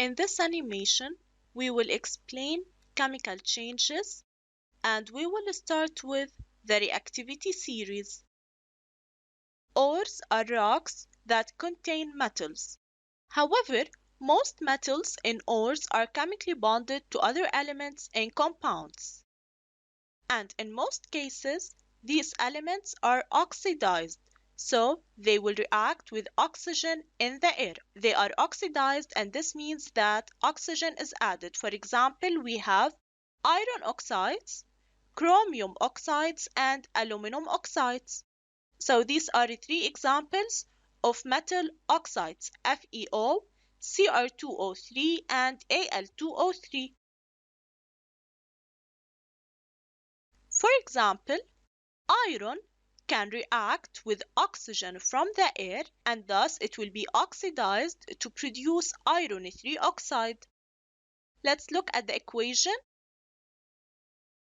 In this animation, we will explain chemical changes, and we will start with the reactivity series. Ores are rocks that contain metals. However, most metals in ores are chemically bonded to other elements in compounds. And in most cases, these elements are oxidized, so they will react with oxygen in the air. They are oxidized, and this means that oxygen is added. For example, we have iron oxides, chromium oxides, and aluminum oxides. So these are three examples of metal oxides: FeO, Cr2O3, and Al2O3. For example, iron can react with oxygen from the air, and thus it will be oxidized to produce iron 3 oxide. Let's look at the equation.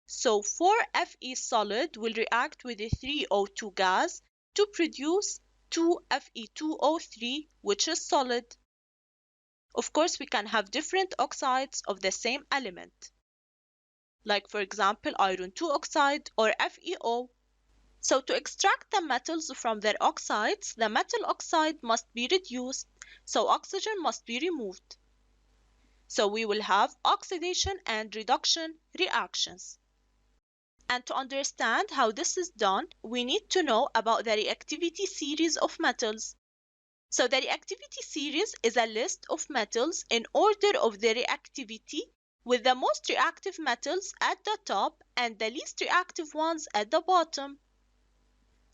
So 4Fe solid will react with a 3O2 gas to produce 2Fe2O3, which is solid. Of course, we can have different oxides of the same element, like for example iron 2 oxide or FeO. So to extract the metals from their oxides, the metal oxide must be reduced, so oxygen must be removed. So we will have oxidation and reduction reactions. And to understand how this is done, we need to know about the reactivity series of metals. So the reactivity series is a list of metals in order of their reactivity, with the most reactive metals at the top and the least reactive ones at the bottom.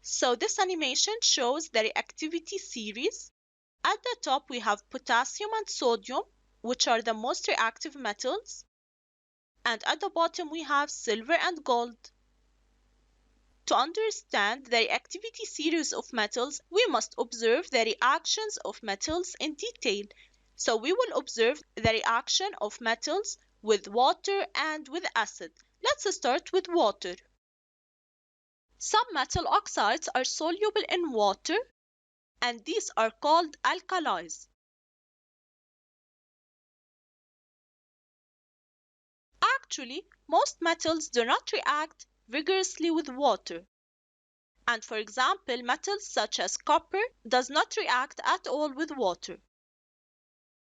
So this animation shows the reactivity series. At the top, we have potassium and sodium, which are the most reactive metals. And at the bottom, we have silver and gold. To understand the reactivity series of metals, we must observe the reactions of metals in detail. So we will observe the reaction of metals with water and with acid. Let's start with water. Some metal oxides are soluble in water, and these are called alkalis. Actually, most metals do not react vigorously with water. And for example, metals such as copper does not react at all with water.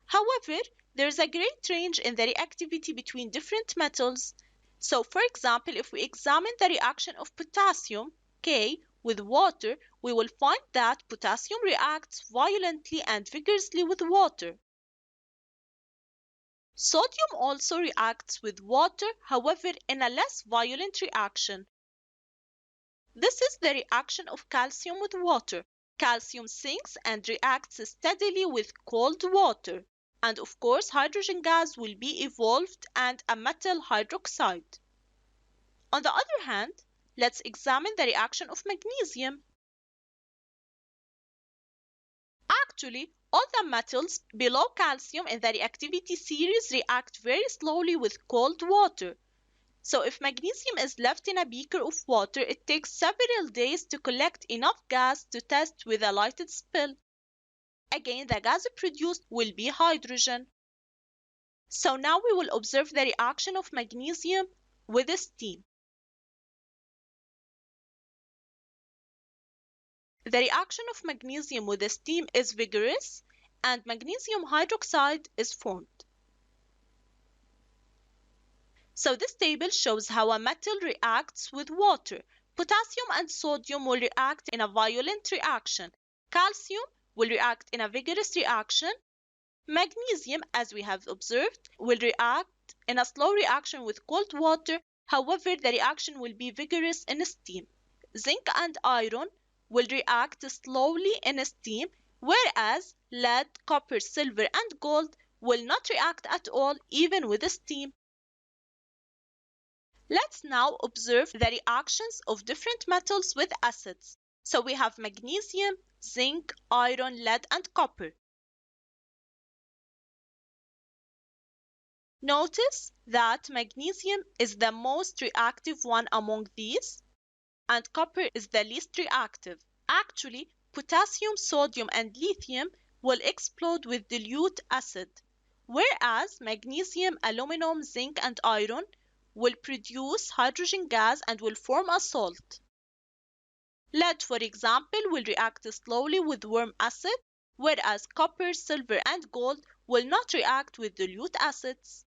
However, there is a great range in the reactivity between different metals. So for example, if we examine the reaction of potassium, K, with water, we will find that potassium reacts violently and vigorously with water. Sodium also reacts with water, however, in a less violent reaction. This is the reaction of calcium with water. Calcium sinks and reacts steadily with cold water. And of course, hydrogen gas will be evolved and a metal hydroxide. On the other hand, let's examine the reaction of magnesium. Actually, all the metals below calcium in the reactivity series react very slowly with cold water. So if magnesium is left in a beaker of water, it takes several days to collect enough gas to test with a lighted spill. Again, the gas produced will be hydrogen. So now we will observe the reaction of magnesium with steam. The reaction of magnesium with steam is vigorous, and magnesium hydroxide is formed. So this table shows how a metal reacts with water. Potassium and sodium will react in a violent reaction. Calcium will react in a vigorous reaction. Magnesium, as we have observed, will react in a slow reaction with cold water. However, the reaction will be vigorous in steam. Zinc and iron will react slowly in steam, whereas lead, copper, silver, and gold will not react at all, even with steam. Let's now observe the reactions of different metals with acids. So we have magnesium, zinc, iron, lead, and copper. Notice that magnesium is the most reactive one among these, and copper is the least reactive. Actually, potassium, sodium, and lithium will explode with dilute acid, whereas magnesium, aluminum, zinc, and iron will produce hydrogen gas and will form a salt. Lead, for example, will react slowly with warm acid, whereas copper, silver, and gold will not react with dilute acids.